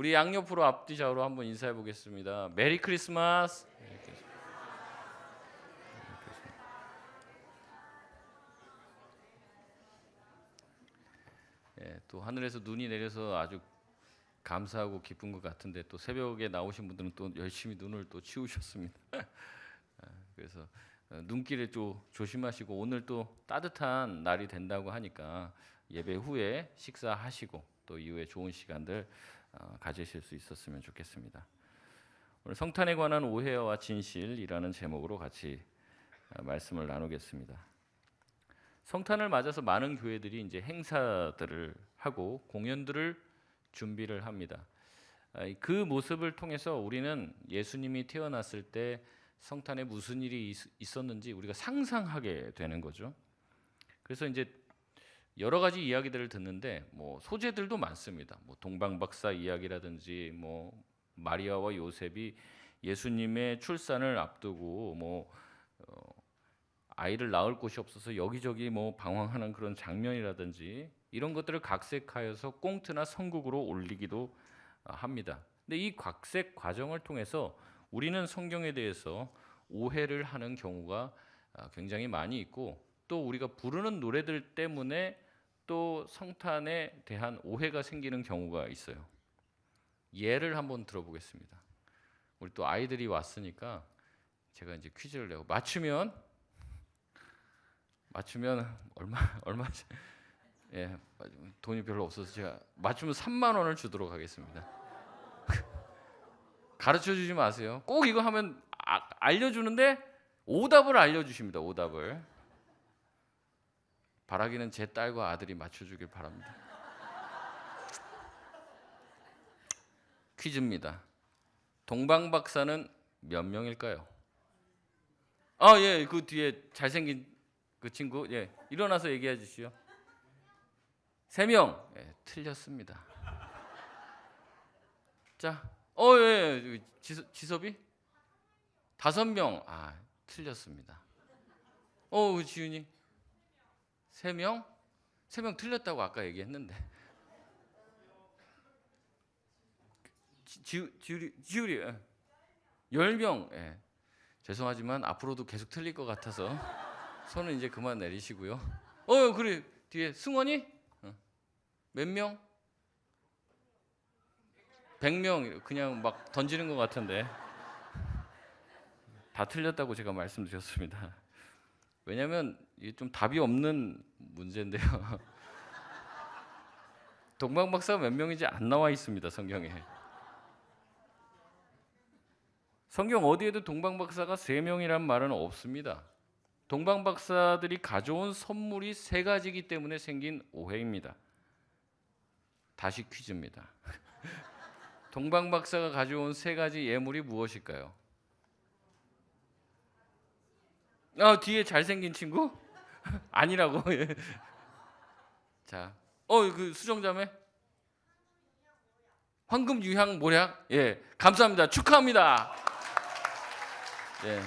우리 양옆으로 앞뒤 좌우로 한번 인사해 보겠습니다. 메리 크리스마스. 예, 또 하늘에서 눈이 내려서 아주 감사하고 기쁜 것 같은데 또 새벽에 나오신 분들은 또 열심히 눈을 또 치우셨습니다. 그래서 눈길에 좀 조심하시고 오늘 또 따뜻한 날이 된다고 하니까 예배 후에 식사하시고 또 이후에 좋은 시간들 가지실 수 있었으면 좋겠습니다. 오늘 성탄에 관한 오해와 진실이라는 제목으로 같이 말씀을 나누겠습니다. 성탄을 맞아서 많은 교회들이 이제 행사들을 하고 공연들을 준비를 합니다. 그 모습을 통해서 우리는 예수님이 태어났을 때 성탄에 무슨 일이 있었는지 우리가 상상하게 되는 거죠. 그래서 이제 여러 가지 이야기들을 듣는데 뭐 소재들도 많습니다. 뭐 동방박사 이야기라든지 뭐 마리아와 요셉이 예수님의 출산을 앞두고 뭐 아이를 낳을 곳이 없어서 여기저기 뭐 방황하는 그런 장면이라든지 이런 것들을 각색하여서 꽁트나 선곡으로 올리기도 합니다. 근데 이 각색 과정을 통해서 우리는 성경에 대해서 오해를 하는 경우가 굉장히 많이 있고 또 우리가 부르는 노래들 때문에 또 성탄에 대한 오해가 생기는 경우가 있어요. 예를 한번 들어보겠습니다. 우리 또 아이들이 왔으니까 제가 이제 퀴즈를 내고 맞추면 얼마 예, 돈이 별로 없어서 제가 맞추면 3만 원을 주도록 하겠습니다. 가르쳐 주지 마세요. 꼭 이거 하면 알려주는데 오답을 알려주십니다. 오답을. 바라기는 제 딸과 아들이 맞춰주길 바랍니다. 퀴즈입니다. 동방박사는 몇 명일까요? 예, 그 뒤에 잘생긴 그 친구, 예, 일어나서 얘기해 주시오. 3명. 예, 틀렸습니다. 자, 예, 지섭이 5명. 틀렸습니다. 지윤이 3명? 3명 틀렸다고 아까 얘기했는데. 지율이 10명. 예. 죄송하지만 앞으로도 계속 틀릴 것 같아서 손은 이제 그만 내리시고요. 그래 뒤에 승원이 몇 명? 100명. 그냥 막 던지는 것 같은데 다 틀렸다고 제가 말씀드렸습니다. 왜냐하면 이게 좀 답이 없는 문제인데요. 동방박사가 몇 명인지 안 나와 있습니다. 성경에. 성경 어디에도 동방박사가 3명이란 말은 없습니다. 동방박사들이 가져온 선물이 3가지이기 때문에 생긴 오해입니다. 다시 퀴즈입니다. 동방박사가 가져온 3가지 예물이 무엇일까요? 뒤에 잘생긴 친구? 아니라고. 자, 그 수정자매? 황금 유향 모략? 예, 감사합니다. 축하합니다. 예,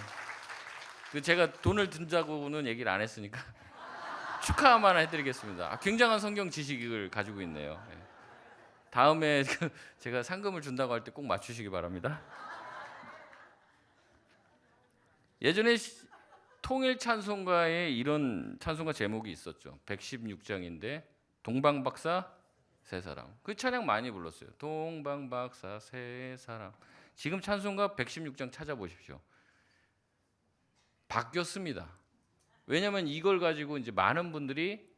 그 제가 돈을 든다고는 얘기를 안 했으니까 축하만 해드리겠습니다. 굉장한 성경 지식을 가지고 있네요. 예. 다음에 제가 상금을 준다고 할 때 꼭 맞추시기 바랍니다. 예전에 통일 찬송가에 이런 찬송가 제목이 있었죠. 116장인데 동방박사 세 사람. 그 찬양 많이 불렀어요. 동방박사 세 사람. 지금 찬송가 116장 찾아보십시오. 바뀌었습니다. 왜냐하면 이걸 가지고 이제 많은 분들이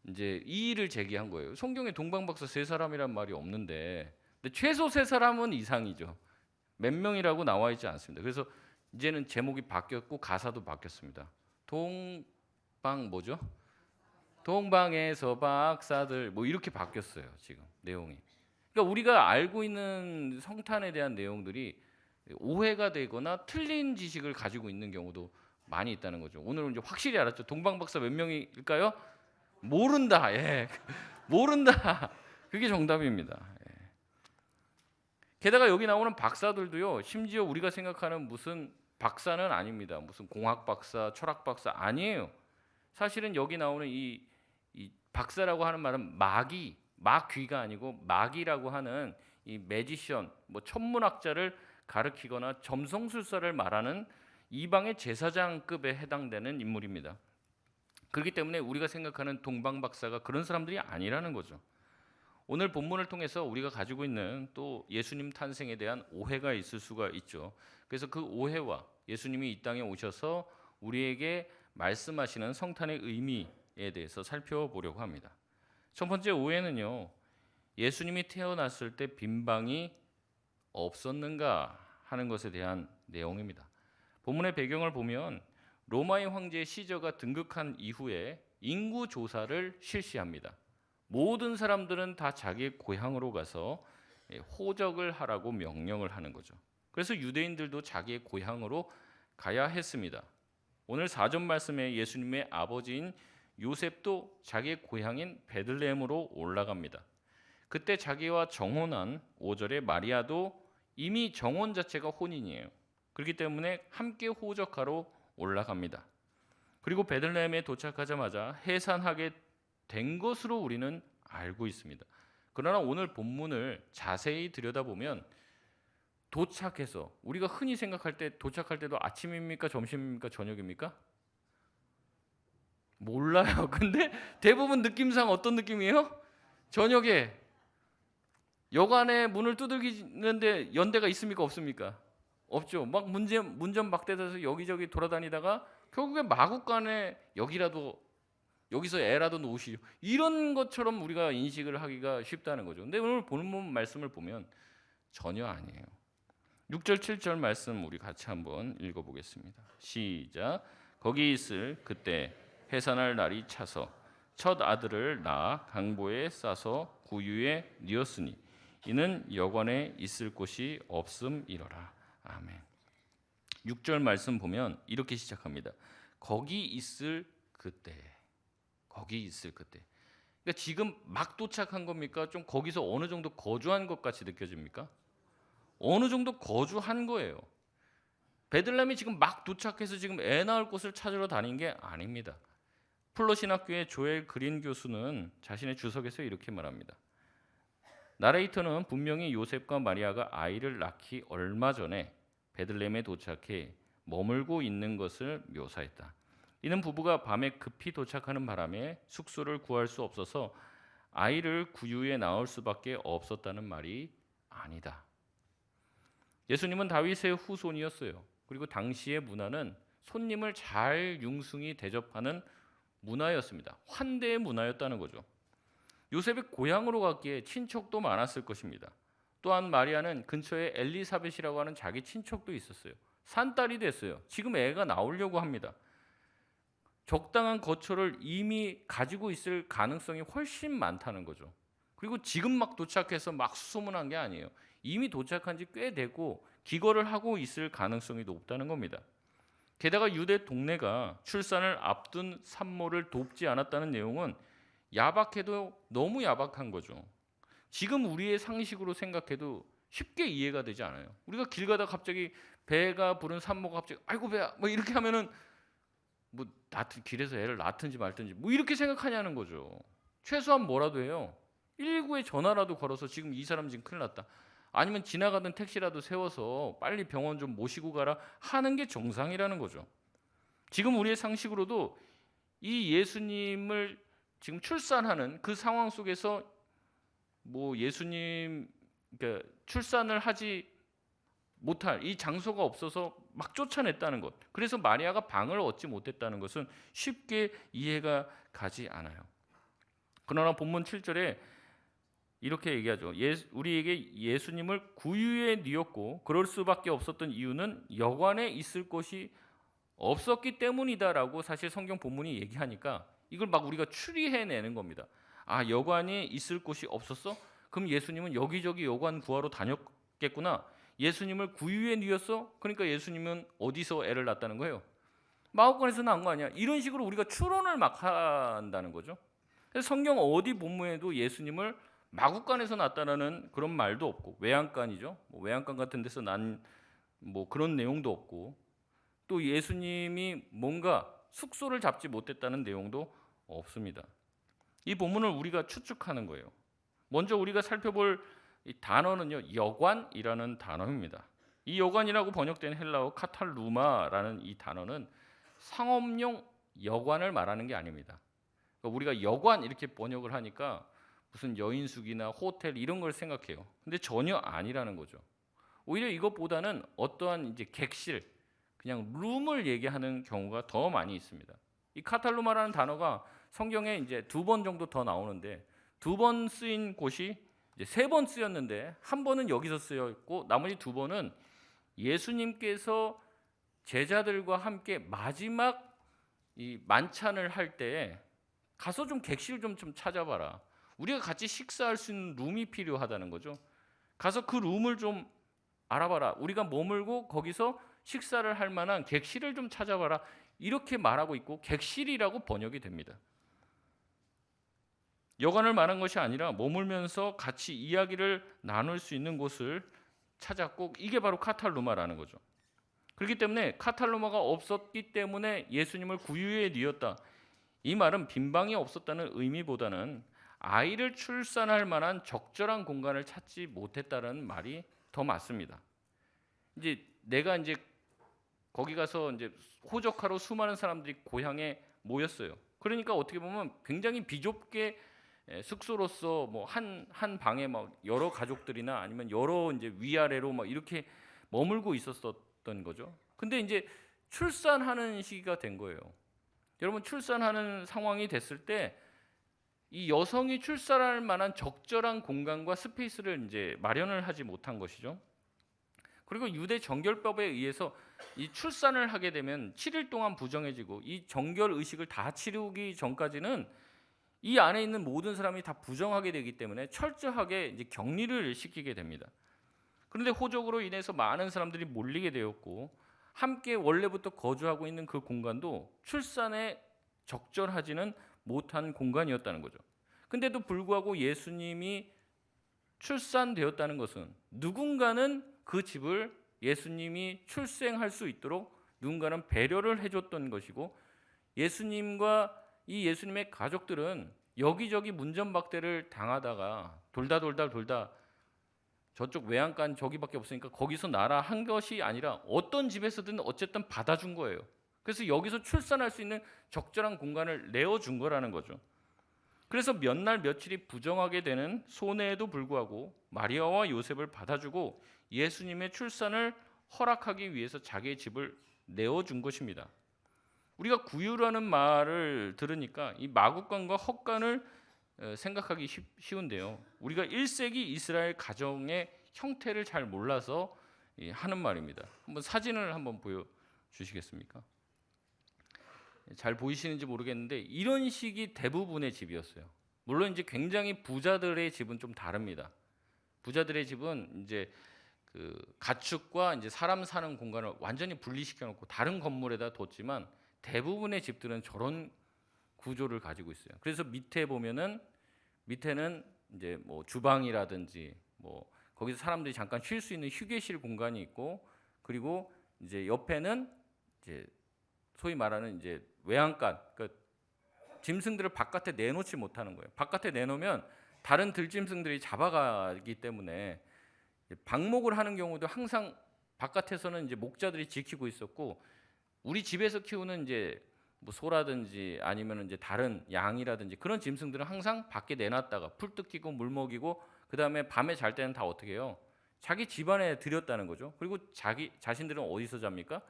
이제 이의를 제기한 거예요. 성경에 동방박사 세 사람이란 말이 없는데, 근데 최소 세 사람은 이상이죠. 몇 명이라고 나와 있지 않습니다. 그래서 이제는 제목이 바뀌었고 가사도 바뀌었습니다. 동방 뭐죠? 동방에서 박사들 뭐 이렇게 바뀌었어요. 지금 내용이. 그러니까 우리가 알고 있는 성탄에 대한 내용들이 오해가 되거나 틀린 지식을 가지고 있는 경우도 많이 있다는 거죠. 오늘은 이제 확실히 알았죠. 동방박사 몇 명일까요? 모른다. 예. 모른다. 그게 정답입니다. 예. 게다가 여기 나오는 박사들도요. 심지어 우리가 생각하는 무슨 박사는 아닙니다. 무슨 공학 박사, 철학 박사 아니에요. 사실은 여기 나오는 이 박사라고 하는 말은 마귀가 아니고 마귀라고 하는 이 매지션, 뭐 천문학자를 가리키거나 점성술사를 말하는 이방의 제사장급에 해당되는 인물입니다. 그렇기 때문에 우리가 생각하는 동방박사가 그런 사람들이 아니라는 거죠. 오늘 본문을 통해서 우리가 가지고 있는 또 예수님 탄생에 대한 오해가 있을 수가 있죠. 그래서 그 오해와 예수님이 이 땅에 오셔서 우리에게 말씀하시는 성탄의 의미에 대해서 살펴보려고 합니다. 첫 번째 오해는요, 예수님이 태어났을 때 빈방이 없었는가 하는 것에 대한 내용입니다. 본문의 배경을 보면 로마의 황제 시저가 등극한 이후에 인구 조사를 실시합니다. 모든 사람들은 다 자기 고향으로 가서 호적을 하라고 명령을 하는 거죠. 그래서 유대인들도 자기의 고향으로 가야 했습니다. 오늘 4절 말씀에 예수님의 아버지인 요셉도 자기의 고향인 베들레헴으로 올라갑니다. 그때 자기와 정혼한 5절에 마리아도 이미 정혼 자체가 혼인이에요. 그렇기 때문에 함께 호적하러 올라갑니다. 그리고 베들레헴에 도착하자마자 해산하게 된 것으로 우리는 알고 있습니다. 그러나 오늘 본문을 자세히 들여다보면 도착해서 우리가 흔히 생각할 때 도착할 때도 아침입니까? 점심입니까? 저녁입니까? 몰라요. 근데 대부분 느낌상 어떤 느낌이에요? 저녁에 여관의 문을 두들기는데 연대가 있습니까? 없습니까? 없죠. 막 문전 막대돼서 여기저기 돌아다니다가 결국에 마구간에 여기서 애라도 놓으시죠. 이런 것처럼 우리가 인식을 하기가 쉽다는 거죠. 근데 오늘 본문 말씀을 보면 전혀 아니에요. 6절 7절 말씀 우리 같이 한번 읽어보겠습니다. 시작. 거기 있을 그때 해산할 날이 차서 첫 아들을 낳아 강보에 싸서 구유에 뉘었으니 이는 여관에 있을 곳이 없음이러라. 아멘. 6절 말씀 보면 이렇게 시작합니다. 거기 있을 그때. 거기 있을 그때. 그러니까 지금 막 도착한 겁니까? 좀 거기서 어느 정도 거주한 것 같이 느껴집니까? 어느 정도 거주한 거예요. 베들레헴이 지금 막 도착해서 지금 애 낳을 곳을 찾으러 다닌 게 아닙니다. 플러 신학교의 조엘 그린 교수는 자신의 주석에서 이렇게 말합니다. 나레이터는 분명히 요셉과 마리아가 아이를 낳기 얼마 전에 베들레헴에 도착해 머물고 있는 것을 묘사했다. 이는 부부가 밤에 급히 도착하는 바람에 숙소를 구할 수 없어서 아이를 구유에 낳을 수밖에 없었다는 말이 아니다. 예수님은 다윗의 후손이었어요. 그리고 당시의 문화는 손님을 잘 융숭이 대접하는 문화였습니다. 환대의 문화였다는 거죠. 요셉의 고향으로 갔기에 친척도 많았을 것입니다. 또한 마리아는 근처에 엘리사벳이라고 하는 자기 친척도 있었어요. 산딸이 됐어요. 지금 애가 나오려고 합니다. 적당한 거처를 이미 가지고 있을 가능성이 훨씬 많다는 거죠. 그리고 지금 막 도착해서 막 수소문한 게 아니에요. 이미 도착한 지 꽤 되고 기거를 하고 있을 가능성이 높다는 겁니다. 게다가 유대 동네가 출산을 앞둔 산모를 돕지 않았다는 내용은 야박해도 너무 야박한 거죠. 지금 우리의 상식으로 생각해도 쉽게 이해가 되지 않아요. 우리가 길 가다 갑자기 배가 부른 산모가 갑자기 아이고 배야 뭐 이렇게 하면은 뭐 길에서 애를 낳든지 말든지 뭐 이렇게 생각하냐는 거죠. 최소한 뭐라도 해요. 119에 전화라도 걸어서 지금 이 사람 지금 큰일 났다. 아니면 지나가던 택시라도 세워서 빨리 병원 좀 모시고 가라 하는 게 정상이라는 거죠. 지금 우리의 상식으로도 이 예수님을 지금 출산하는 그 상황 속에서 뭐 예수님 그러니까 출산을 하지 못할 이 장소가 없어서 막 쫓아냈다는 것. 그래서 마리아가 방을 얻지 못했다는 것은 쉽게 이해가 가지 않아요. 그러나 본문 7절에 이렇게 얘기하죠. 우리에게 예수님을 구유에 뉘었고 그럴 수밖에 없었던 이유는 여관에 있을 곳이 없었기 때문이다라고 사실 성경 본문이 얘기하니까 이걸 막 우리가 추리해내는 겁니다. 아, 여관에 있을 곳이 없었어? 그럼 예수님은 여기저기 여관 구하러 다녔겠구나. 예수님을 구유에 뉘었어? 그러니까 예수님은 어디서 애를 낳았다는 거예요? 마구간에서 낳은 거 아니야? 이런 식으로 우리가 추론을 막 한다는 거죠. 그래서 성경 어디 본문에도 예수님을 마구간에서 낳았다는 그런 말도 없고 외양간이죠. 뭐 외양간 같은 데서 난 뭐 그런 내용도 없고 또 예수님이 뭔가 숙소를 잡지 못했다는 내용도 없습니다. 이 본문을 우리가 추측하는 거예요. 먼저 우리가 살펴볼 이 단어는요, 여관이라는 단어입니다. 이 여관이라고 번역된 헬라어 카탈루마라는 이 단어는 상업용 여관을 말하는 게 아닙니다. 그러니까 우리가 여관 이렇게 번역을 하니까 무슨 여인숙이나 호텔 이런 걸 생각해요. 근데 전혀 아니라는 거죠. 오히려 이것보다는 어떠한 이제 객실, 그냥 룸을 얘기하는 경우가 더 많이 있습니다. 이 카탈루마라는 단어가 성경에 이제 2번 정도 더 나오는데 2번 쓰인 곳이 이제 3번 쓰였는데 한 번은 여기서 쓰여 있고 나머지 2번은 예수님께서 제자들과 함께 마지막 이 만찬을 할 때 가서 좀 객실 좀 찾아봐라. 우리가 같이 식사할 수 있는 룸이 필요하다는 거죠. 가서 그 룸을 좀 알아봐라. 우리가 머물고 거기서 식사를 할 만한 객실을 좀 찾아봐라. 이렇게 말하고 있고 객실이라고 번역이 됩니다. 여관을 말한 것이 아니라 머물면서 같이 이야기를 나눌 수 있는 곳을 찾았고 이게 바로 카탈루마라는 거죠. 그렇기 때문에 카탈루마가 없었기 때문에 예수님을 구유에 뉘었다. 이 말은 빈방이 없었다는 의미보다는 아이를 출산할 만한 적절한 공간을 찾지 못했다는 말이 더 맞습니다. 이제 내가 이제 거기 가서 이제 호적하러 수많은 사람들이 고향에 모였어요. 그러니까 어떻게 보면 굉장히 비좁게 숙소로서 뭐 한 방에 막 여러 가족들이나 아니면 여러 이제 위아래로 막 이렇게 머물고 있었던 거죠. 근데 이제 출산하는 시기가 된 거예요. 여러분 출산하는 상황이 됐을 때 이 여성이 출산할 만한 적절한 공간과 스페이스를 이제 마련을 하지 못한 것이죠. 그리고 유대 정결법에 의해서 이 출산을 하게 되면 7일 동안 부정해지고 이 정결 의식을 다 치르기 전까지는 이 안에 있는 모든 사람이 다 부정하게 되기 때문에 철저하게 이제 격리를 시키게 됩니다. 그런데 호적으로 인해서 많은 사람들이 몰리게 되었고 함께 원래부터 거주하고 있는 그 공간도 출산에 적절하지는 못한 공간이었다는 거죠. 근데도 불구하고 예수님이 출산되었다는 것은 누군가는 그 집을 예수님이 출생할 수 있도록 누군가는 배려를 해줬던 것이고 예수님과 이 예수님의 가족들은 여기저기 문전박대를 당하다가 돌다 저쪽 외양간 저기밖에 없으니까 거기서 나라 한 것이 아니라 어떤 집에서든 어쨌든 받아준 거예요. 그래서 여기서 출산할 수 있는 적절한 공간을 내어준 거라는 거죠. 그래서 몇 날 며칠이 부정하게 되는 손해에도 불구하고 마리아와 요셉을 받아주고 예수님의 출산을 허락하기 위해서 자기의 집을 내어준 것입니다. 우리가 구유라는 말을 들으니까 이 마국간과 헛간을 생각하기 쉬운데요. 우리가 1세기 이스라엘 가정의 형태를 잘 몰라서 하는 말입니다. 한번 사진을 한번 보여주시겠습니까? 잘 보이시는지 모르겠는데 이런 식이 대부분의 집이었어요. 물론 이제 굉장히 부자들의 집은 좀 다릅니다. 부자들의 집은 이제 그 가축과 이제 사람 사는 공간을 완전히 분리시켜 놓고 다른 건물에다 뒀지만 대부분의 집들은 저런 구조를 가지고 있어요. 그래서 밑에는 이제 뭐 주방이라든지 뭐 거기서 사람들이 잠깐 쉴 수 있는 휴게실 공간이 있고 그리고 이제 옆에는 이제 소위 말하는 이제 외양간, 그러니까 짐승들을 바깥에 내놓지 못하는 거예요. 바깥에 내놓으면 다른 들짐승들이 잡아가기 때문에 방목을 하는 경우도 항상 바깥에서는 이제 목자들이 지키고 있었고 우리 집에서 키우는 이제 뭐 소라든지 아니면 이제 다른 양이라든지 그런 짐승들은 항상 밖에 내놨다가 풀 뜯기고 물 먹이고 그 다음에 밤에 잘 때는 다 어떻게 해요? 자기 집안에 들였다는 거죠. 그리고 자신들은 어디서 잡니까?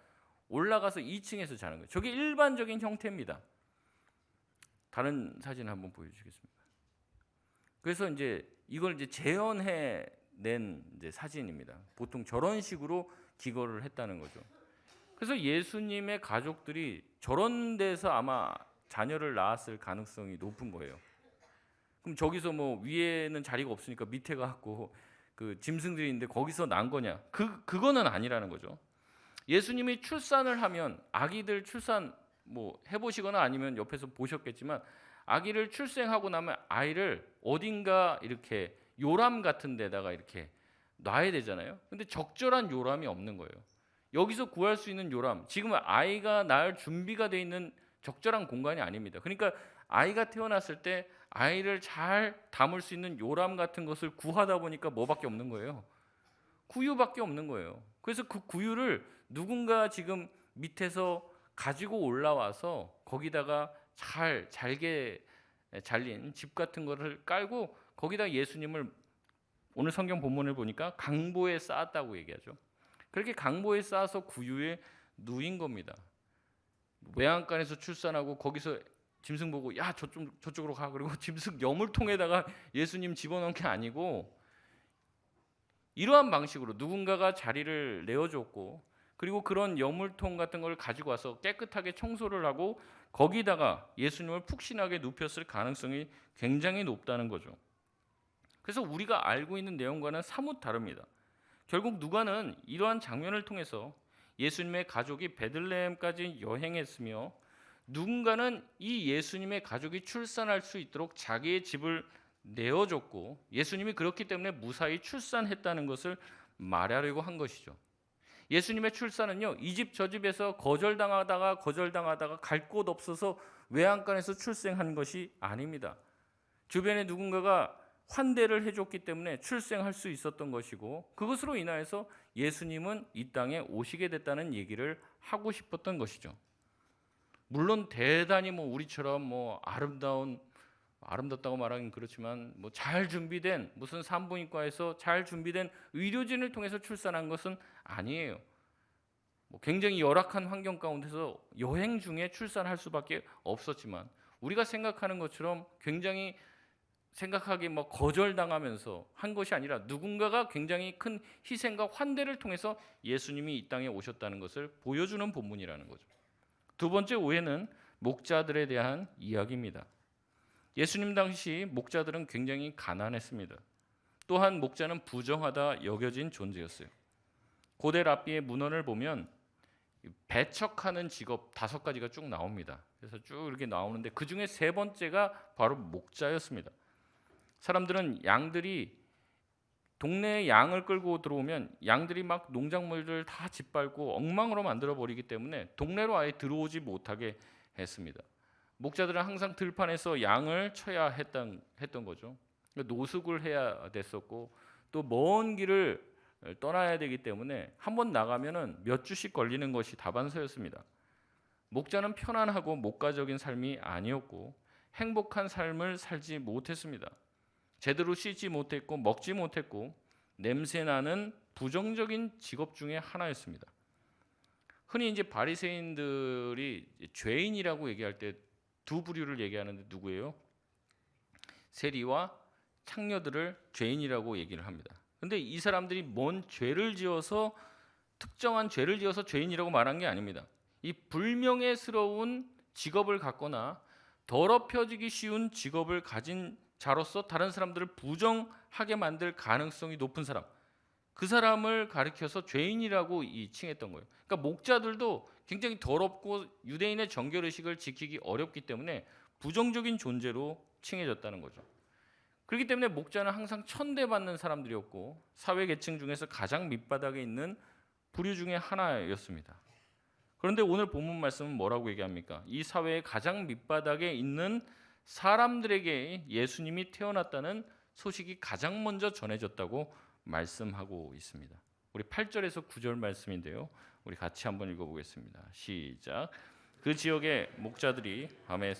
올라가서 2층에서 자는 거예요. 저게 일반적인 형태입니다. 다른 사진 한번 보여주시겠습니까? 그래서 이제 이걸 이제 재현해 낸 이제 사진입니다. 보통 저런 식으로 기거를 했다는 거죠. 그래서 예수님의 가족들이 저런 데서 아마 자녀를 낳았을 가능성이 높은 거예요. 그럼 저기서 뭐 위에는 자리가 없으니까 밑에 가고 그 짐승들이 있는데 거기서 난 거냐? 그거는 아니라는 거죠. 예수님이 출산을 하면 아기들 출산 뭐 해보시거나 아니면 옆에서 보셨겠지만 아기를 출생하고 나면 아이를 어딘가 이렇게 요람 같은 데다가 이렇게 놔야 되잖아요. 근데 적절한 요람이 없는 거예요. 여기서 구할 수 있는 요람, 지금은 아이가 낳을 준비가 돼 있는 적절한 공간이 아닙니다. 그러니까 아이가 태어났을 때 아이를 잘 담을 수 있는 요람 같은 것을 구하다 보니까 뭐밖에 없는 거예요? 구유밖에 없는 거예요. 그래서 그 구유를 누군가 지금 밑에서 가지고 올라와서 거기다가 잘게 잘린 집 같은 거를 깔고 거기다 예수님을 오늘 성경 본문을 보니까 강보에 쌓았다고 얘기하죠. 그렇게 강보에 쌓아서 구유에 누인 겁니다. 외양간에서 출산하고 거기서 짐승 보고 야 저쪽으로 가, 그리고 짐승 여물통에다가 예수님 집어넣은 게 아니고 이러한 방식으로 누군가가 자리를 내어줬고, 그리고 그런 여물통 같은 걸 가지고 와서 깨끗하게 청소를 하고 거기다가 예수님을 푹신하게 눕혔을 가능성이 굉장히 높다는 거죠. 그래서 우리가 알고 있는 내용과는 사뭇 다릅니다. 결국 누가는 이러한 장면을 통해서 예수님의 가족이 베들레헴까지 여행했으며, 누군가는 이 예수님의 가족이 출산할 수 있도록 자기의 집을 내어줬고, 예수님이 그렇기 때문에 무사히 출산했다는 것을 말하려고 한 것이죠. 예수님의 출산은요, 이 집 저 집에서 거절당하다가 갈 곳 없어서 외양간에서 출생한 것이 아닙니다. 주변에 누군가가 환대를 해줬기 때문에 출생할 수 있었던 것이고, 그것으로 인하여서 예수님은 이 땅에 오시게 됐다는 얘기를 하고 싶었던 것이죠. 물론 대단히 우리처럼 아름답다고 말하긴 그렇지만 잘 준비된 무슨 산부인과에서 잘 준비된 의료진을 통해서 출산한 것은 아니에요. 굉장히 열악한 환경 가운데서 여행 중에 출산할 수밖에 없었지만, 우리가 생각하는 것처럼 굉장히 생각하기 거절당하면서 한 것이 아니라 누군가가 굉장히 큰 희생과 환대를 통해서 예수님이 이 땅에 오셨다는 것을 보여주는 본문이라는 거죠. 두 번째 오해는 목자들에 대한 이야기입니다. 예수님 당시 목자들은 굉장히 가난했습니다. 또한 목자는 부정하다 여겨진 존재였어요. 고대 랍비의 문헌을 보면 배척하는 직업 5가지가 쭉 나옵니다. 그래서 쭉 이렇게 나오는데 그 중에 세 번째가 바로 목자였습니다. 사람들은 양들이 동네에 양을 끌고 들어오면 양들이 막 농작물들 다 짓밟고 엉망으로 만들어 버리기 때문에 동네로 아예 들어오지 못하게 했습니다. 목자들은 항상 들판에서 양을 쳐야 했던 거죠. 노숙을 해야 됐었고, 또 먼 길을 떠나야 되기 때문에 한번 나가면은 몇 주씩 걸리는 것이 다반사였습니다. 목자는 편안하고 목가적인 삶이 아니었고 행복한 삶을 살지 못했습니다. 제대로 씻지 못했고 먹지 못했고 냄새나는 부정적인 직업 중에 하나였습니다. 흔히 이제 바리새인들이 죄인이라고 얘기할 때 두 부류를 얘기하는데 누구예요? 세리와 창녀들을 죄인이라고 얘기를 합니다. 근데 이 사람들이 뭔 죄를 지어서, 특정한 죄를 지어서 죄인이라고 말한 게 아닙니다. 이 불명예스러운 직업을 갖거나 더럽혀지기 쉬운 직업을 가진 자로서 다른 사람들을 부정하게 만들 가능성이 높은 사람, 그 사람을 가리켜서 죄인이라고 칭했던 거예요. 그러니까 목자들도 굉장히 더럽고 유대인의 정결의식을 지키기 어렵기 때문에 부정적인 존재로 칭해졌다는 거죠. 그렇기 때문에 목자는 항상 천대받는 사람들이었고 사회 계층 중에서 가장 밑바닥에 있는 부류 중에 하나였습니다. 그런데 오늘 본문 말씀은 뭐라고 얘기합니까? 이 사회의 가장 밑바닥에 있는 사람들에게 예수님이 태어났다는 소식이 가장 먼저 전해졌다고 말씀하고 있습니다. 우리 8절에서 9절 말씀인데요. 우리 같이 한번 읽어보겠습니다. 시작. 그 지역의 목자들이 밤에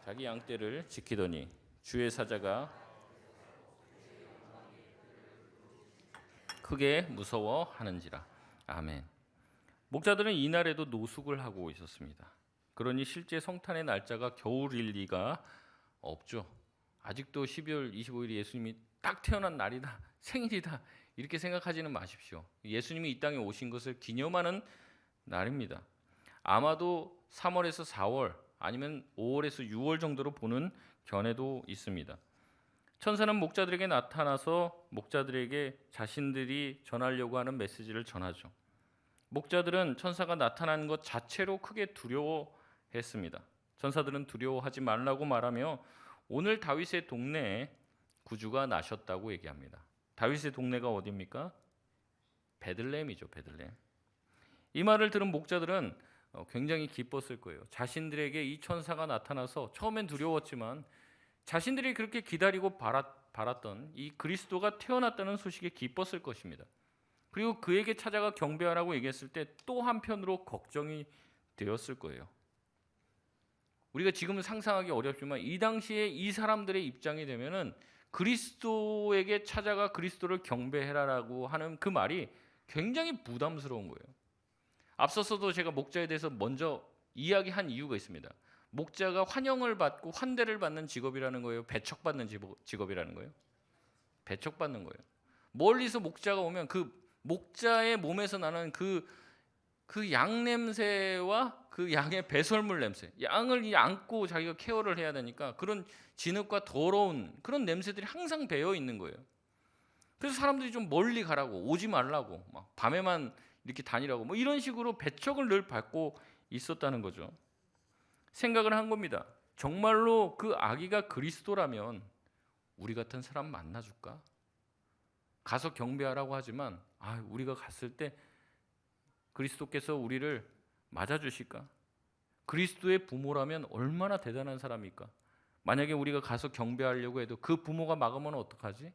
자기 양떼를 지키더니 주의 사자가 크게 무서워하는지라. 아멘. 목자들은 이날에도 노숙을 하고 있었습니다. 그러니 실제 성탄의 날짜가 겨울일 리가 없죠. 아직도 12월 25일이 예수님이 딱 태어난 날이다, 생일이다, 이렇게 생각하지는 마십시오. 예수님이 이 땅에 오신 것을 기념하는 날입니다. 아마도 3월에서 4월 아니면 5월에서 6월 정도로 보는 견해도 있습니다. 천사는 목자들에게 나타나서 목자들에게 자신들이 전하려고 하는 메시지를 전하죠. 목자들은 천사가 나타난 것 자체로 크게 두려워했습니다. 천사들은 두려워하지 말라고 말하며 오늘 다윗의 동네에 구주가 나셨다고 얘기합니다. 다윗의 동네가 어디입니까? 베들레헴이죠. 베들레헴. 이 말을 들은 목자들은 굉장히 기뻤을 거예요. 자신들에게 이 천사가 나타나서 처음엔 두려웠지만 자신들이 그렇게 기다리고 바랐던 이 그리스도가 태어났다는 소식에 기뻤을 것입니다. 그리고 그에게 찾아가 경배하라고 얘기했을 때 또 한편으로 걱정이 되었을 거예요. 우리가 지금은 상상하기 어렵지만 이 당시에 이 사람들의 입장이 되면은 그리스도에게 찾아가 그리스도를 경배해라라고 하는 그 말이 굉장히 부담스러운 거예요. 앞서서도 제가 목자에 대해서 먼저 이야기한 이유가 있습니다. 목자가 환영을 받고 환대를 받는 직업이라는 거예요. 배척받는 직업이라는 거예요. 배척받는 거예요. 멀리서 목자가 오면 그 목자의 몸에서 나는 그 양 냄새와 그 양의 배설물 냄새, 양을 안고 자기가 케어를 해야 되니까 그런 진흙과 더러운 그런 냄새들이 항상 배어 있는 거예요. 그래서 사람들이 좀 멀리 가라고, 오지 말라고, 막 밤에만 이렇게 다니라고 뭐 이런 식으로 배척을 늘 받고 있었다는 거죠. 생각을 한 겁니다. 정말로 그 아기가 그리스도라면 우리 같은 사람 만나줄까? 가서 경배하라고 하지만 우리가 갔을 때 그리스도께서 우리를 맞아주실까? 그리스도의 부모라면 얼마나 대단한 사람일까? 만약에 우리가 가서 경배하려고 해도 그 부모가 막으면 어떡하지?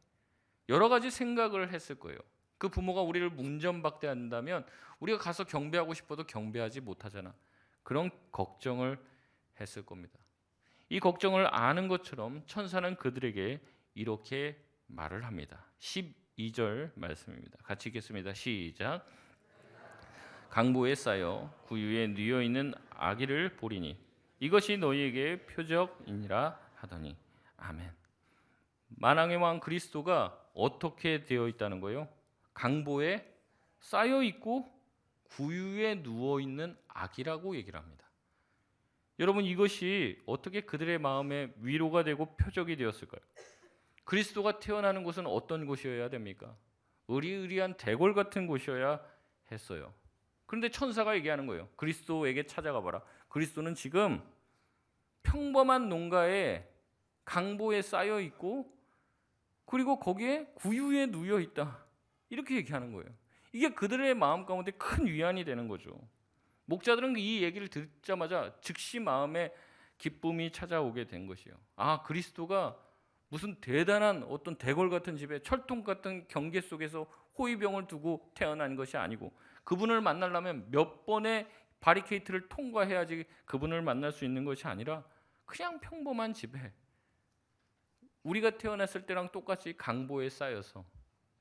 여러 가지 생각을 했을 거예요. 그 부모가 우리를 문전박대한다면 우리가 가서 경배하고 싶어도 경배하지 못하잖아. 그런 걱정을 했을 겁니다. 이 걱정을 아는 것처럼 천사는 그들에게 이렇게 말을 합니다. 12절 말씀입니다. 같이 읽겠습니다. 시작. 강보에 쌓여 구유에 뉘어 있는 아기를 보리니 이것이 너희에게 표적이니라 하더니 아멘. 만왕의 왕 그리스도가 어떻게 되어 있다는 거예요? 강보에 쌓여 있고 구유에 누워 있는 아기라고 얘기를 합니다. 여러분, 이것이 어떻게 그들의 마음에 위로가 되고 표적이 되었을까요? 그리스도가 태어나는 곳은 어떤 곳이어야 됩니까? 의리의리한 대궐 같은 곳이어야 했어요. 그런데 천사가 얘기하는 거예요. 그리스도에게 찾아가 봐라. 그리스도는 지금 평범한 농가에 강보에 쌓여 있고 그리고 거기에 구유에 누워 있다. 이렇게 얘기하는 거예요. 이게 그들의 마음 가운데 큰 위안이 되는 거죠. 목자들은 이 얘기를 듣자마자 즉시 마음에 기쁨이 찾아오게 된 것이에요. 그리스도가 무슨 대단한 어떤 대궐 같은 집에 철통 같은 경계 속에서 호위병을 두고 태어난 것이 아니고 그분을 만나려면 몇 번의 바리케이트를 통과해야지 그분을 만날 수 있는 것이 아니라 그냥 평범한 집에 우리가 태어났을 때랑 똑같이 강보에 쌓여서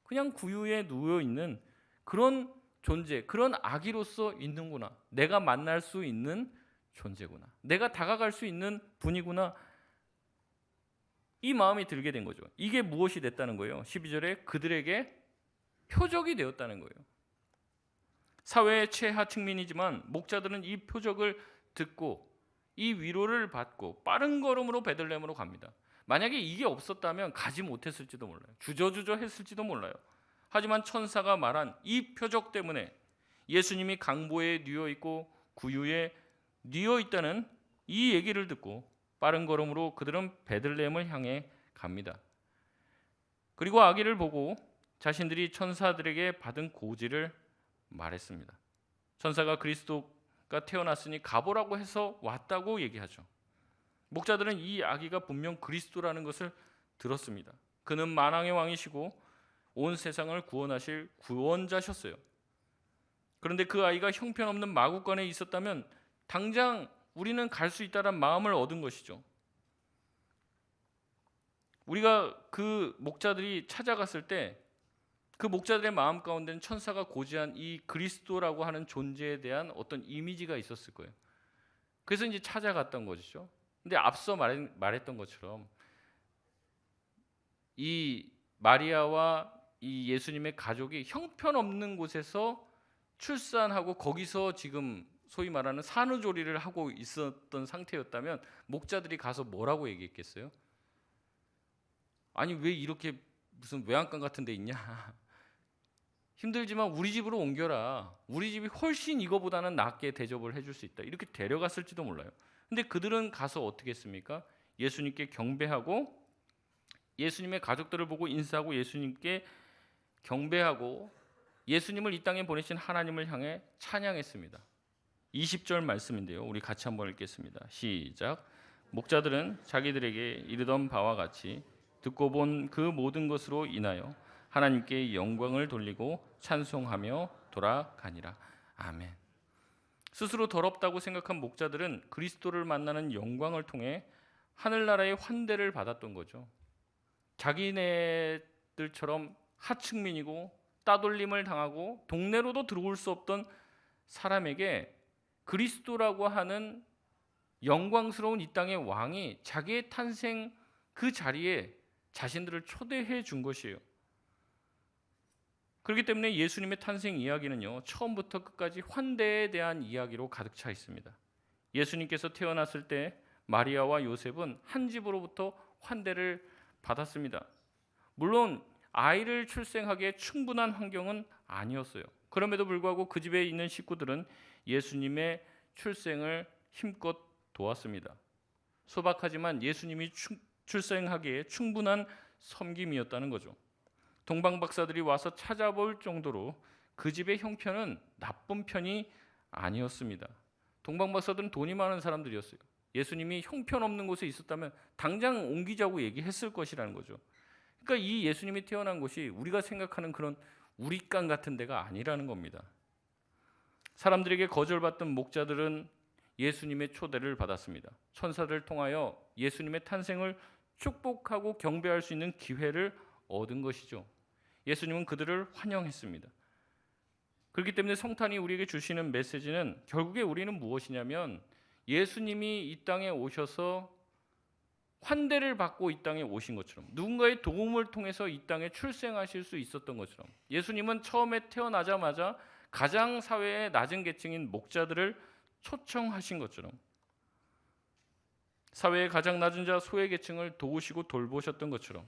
그냥 구유에 누워 있는 그런 존재, 그런 아기로서 있는구나. 내가 만날 수 있는 존재구나. 내가 다가갈 수 있는 분이구나. 이 마음이 들게 된 거죠. 이게 무엇이 됐다는 거예요? 12절에 그들에게 표적이 되었다는 거예요. 사회의 최하층민이지만 목자들은 이 표적을 듣고 이 위로를 받고 빠른 걸음으로 베들레헴으로 갑니다. 만약에 이게 없었다면 가지 못했을지도 몰라요. 주저주저 했을지도 몰라요. 하지만 천사가 말한 이 표적 때문에 예수님이 강보에 뉘어 있고 구유에 뉘어 있다는 이 얘기를 듣고 빠른 걸음으로 그들은 베들레헴을 향해 갑니다. 그리고 아기를 보고 자신들이 천사들에게 받은 고지를 말했습니다. 천사가 그리스도가 태어났으니 가보라고 해서 왔다고 얘기하죠. 목자들은 이 아기가 분명 그리스도라는 것을 들었습니다. 그는 만왕의 왕이시고 온 세상을 구원하실 구원자셨어요. 그런데 그 아이가 형편없는 마구간에 있었다면 당장 우리는 갈 수 있다는 마음을 얻은 것이죠. 우리가 그 목자들이 찾아갔을 때 그 목자들의 마음 가운데는 천사가 고지한 이 그리스도라고 하는 존재에 대한 어떤 이미지가 있었을 거예요. 그래서 이제 찾아갔던 것이죠. 근데 앞서 말했던 것처럼 이 마리아와 이 예수님의 가족이 형편없는 곳에서 출산하고 거기서 지금 소위 말하는 산후조리를 하고 있었던 상태였다면 목자들이 가서 뭐라고 얘기했겠어요? 아니 왜 이렇게 무슨 외양간 같은 데 있냐? 힘들지만 우리 집으로 옮겨라. 우리 집이 훨씬 이거보다는 낫게 대접을 해줄 수 있다. 이렇게 데려갔을지도 몰라요. 근데 그들은 가서 어떻게 했습니까? 예수님께 경배하고 예수님의 가족들을 보고 인사하고 예수님께 경배하고 예수님을 이 땅에 보내신 하나님을 향해 찬양했습니다. 20절 말씀인데요. 우리 같이 한번 읽겠습니다. 시작. 목자들은 자기들에게 이르던 바와 같이 듣고 본 그 모든 것으로 인하여 하나님께 영광을 돌리고 찬송하며 돌아가니라. 아멘. 스스로 더럽다고 생각한 목자들은 그리스도를 만나는 영광을 통해 하늘나라의 환대를 받았던 거죠. 자기네들처럼 하층민이고 따돌림을 당하고 동네로도 들어올 수 없던 사람에게 그리스도라고 하는 영광스러운 이 땅의 왕이 자기의 탄생 그 자리에 자신들을 초대해 준 것이에요. 그렇기 때문에 예수님의 탄생 이야기는요, 처음부터 끝까지 환대에 대한 이야기로 가득 차 있습니다. 예수님께서 태어났을 때 마리아와 요셉은 한 집으로부터 환대를 받았습니다. 물론 아이를 출생하기에 충분한 환경은 아니었어요. 그럼에도 불구하고 그 집에 있는 식구들은 예수님의 출생을 힘껏 도왔습니다. 소박하지만 예수님이 출생하기에 충분한 섬김이었다는 거죠. 동방 박사들이 와서 찾아볼 정도로 그 집의 형편은 나쁜 편이 아니었습니다. 동방 박사들은 돈이 많은 사람들이었어요. 예수님이 형편없는 곳에 있었다면 당장 옮기자고 얘기했을 것이라는 거죠. 그러니까 이 예수님이 태어난 곳이 우리가 생각하는 그런 우리깡 같은 데가 아니라는 겁니다. 사람들에게 거절받던 목자들은 예수님의 초대를 받았습니다. 천사들을 통하여 예수님의 탄생을 축복하고 경배할 수 있는 기회를 얻은 것이죠. 예수님은 그들을 환영했습니다. 그렇기 때문에 성탄이 우리에게 주시는 메시지는 결국에 우리는 무엇이냐면 예수님이 이 땅에 오셔서 환대를 받고 이 땅에 오신 것처럼, 누군가의 도움을 통해서 이 땅에 출생하실 수 있었던 것처럼, 예수님은 처음에 태어나자마자 가장 사회의 낮은 계층인 목자들을 초청하신 것처럼 사회의 가장 낮은 자 소외 계층을 도우시고 돌보셨던 것처럼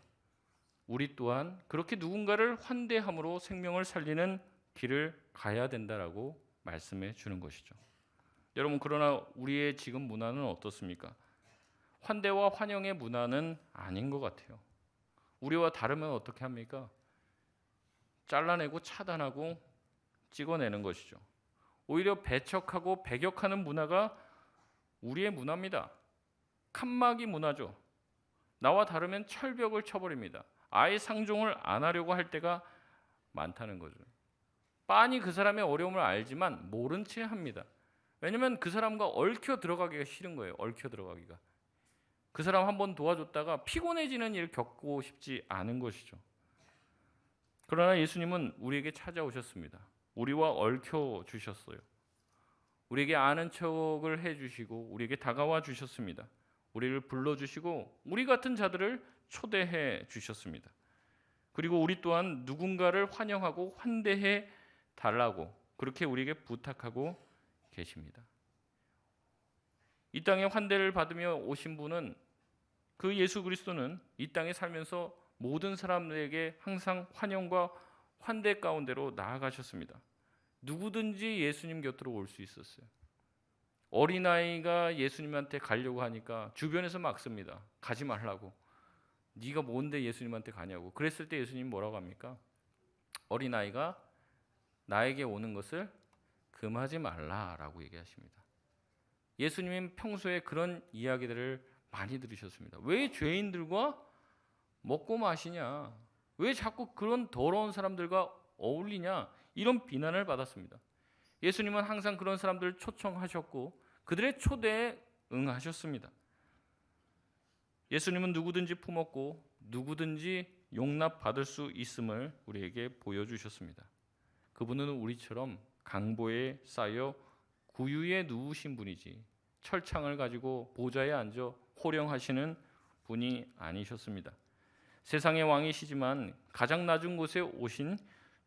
우리 또한 그렇게 누군가를 환대함으로 생명을 살리는 길을 가야 된다라고 말씀해 주는 것이죠. 여러분, 그러나 우리의 지금 문화는 어떻습니까? 환대와 환영의 문화는 아닌 것 같아요. 우리와 다르면 어떻게 합니까? 잘라내고 차단하고 찍어내는 것이죠. 오히려 배척하고 배격하는 문화가 우리의 문화입니다. 칸막이 문화죠. 나와 다르면 철벽을 쳐버립니다. 아예 상종을 안 하려고 할 때가 많다는 거죠. 빤히 그 사람의 어려움을 알지만 모른 채 합니다. 왜냐하면 그 사람과 얽혀 들어가기가 싫은 거예요. 얽혀 들어가기가. 그 사람 한번 도와줬다가 피곤해지는 일을 겪고 싶지 않은 것이죠. 그러나 예수님은 우리에게 찾아오셨습니다. 우리와 얽혀 주셨어요. 우리에게 아는 척을 해주시고 우리에게 다가와 주셨습니다. 우리를 불러주시고 우리 같은 자들을 초대해 주셨습니다. 그리고 우리 또한 누군가를 환영하고 환대해 달라고 그렇게 우리에게 부탁하고 계십니다. 이 땅에 환대를 받으며 오신 분은, 그 예수 그리스도는 이 땅에 살면서 모든 사람들에게 항상 환영과 환대 가운데로 나아가셨습니다. 누구든지 예수님 곁으로 올 수 있었어요. 어린아이가 예수님한테 가려고 하니까 주변에서 막습니다. 가지 말라고. 네가 뭔데 예수님한테 가냐고. 그랬을 때 예수님 뭐라고 합니까? 어린아이가 나에게 오는 것을 금하지 말라라고 얘기하십니다. 예수님은 평소에 그런 이야기들을 많이 들으셨습니다. 왜 죄인들과 먹고 마시냐? 왜 자꾸 그런 더러운 사람들과 어울리냐? 이런 비난을 받았습니다. 예수님은 항상 그런 사람들을 초청하셨고 그들의 초대에 응하셨습니다. 예수님은 누구든지 품었고 누구든지 용납받을 수 있음을 우리에게 보여주셨습니다. 그분은 우리처럼 강보에 쌓여 구유에 누우신 분이지 철창을 가지고 보좌에 앉아 호령하시는 분이 아니셨습니다. 세상의 왕이시지만 가장 낮은 곳에 오신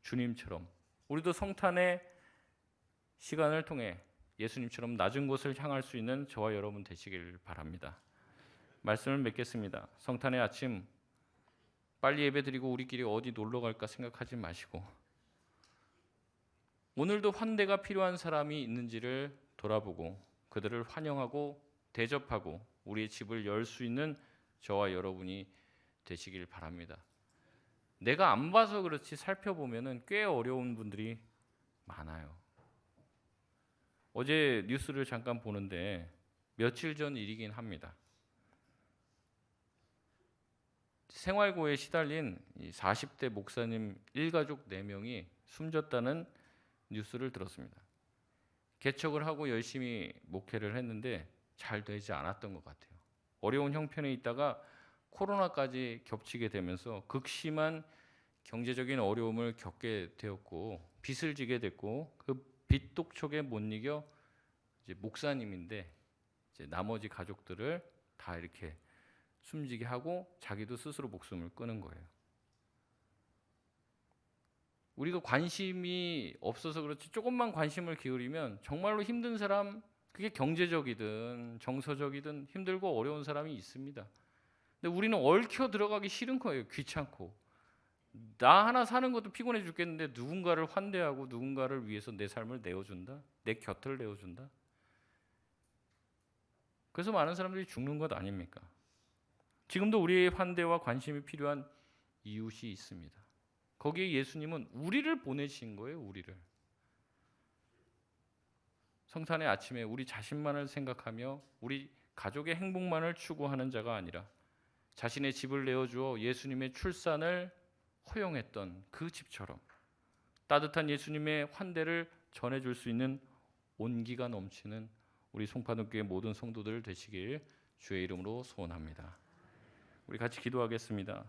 주님처럼 우리도 성탄의 시간을 통해 예수님처럼 낮은 곳을 향할 수 있는 저와 여러분 되시길 바랍니다. 말씀을 맺겠습니다. 성탄의 아침 빨리 예배드리고 우리끼리 어디 놀러 갈까 생각하지 마시고 오늘도 환대가 필요한 사람이 있는지를 돌아보고 그들을 환영하고 대접하고 우리의 집을 열 수 있는 저와 여러분이 되시길 바랍니다. 내가 안 봐서 그렇지 살펴보면은 꽤 어려운 분들이 많아요. 어제 뉴스를 잠깐 보는데 며칠 전 일이긴 합니다. 생활고에 시달린 이 40대 목사님 일가족 4명이 숨졌다는 뉴스를 들었습니다. 개척을 하고 열심히 목회를 했는데 잘 되지 않았던 것 같아요. 어려운 형편에 있다가 코로나까지 겹치게 되면서 극심한 경제적인 어려움을 겪게 되었고 빚을 지게 됐고 그 빚 독촉에 못 이겨 이제 목사님인데 이제 나머지 가족들을 다 이렇게 숨지게 하고 자기도 스스로 목숨을 끊은 거예요. 우리가 관심이 없어서 그렇지 조금만 관심을 기울이면 정말로 힘든 사람, 그게 경제적이든 정서적이든 힘들고 어려운 사람이 있습니다. 근데 우리는 얽혀 들어가기 싫은 거예요. 귀찮고. 나 하나 사는 것도 피곤해 죽겠는데 누군가를 환대하고 누군가를 위해서 내 삶을 내어준다? 내 곁을 내어준다? 그래서 많은 사람들이 죽는 것 아닙니까? 지금도 우리의 환대와 관심이 필요한 이웃이 있습니다. 거기에 예수님은 우리를 보내신 거예요. 우리를. 성탄의 아침에 우리 자신만을 생각하며 우리 가족의 행복만을 추구하는 자가 아니라 자신의 집을 내어주어 예수님의 출산을 허용했던 그 집처럼 따뜻한 예수님의 환대를 전해줄 수 있는 온기가 넘치는 우리 송파동교회 모든 성도들 되시길 주의 이름으로 소원합니다. 우리 같이 기도하겠습니다.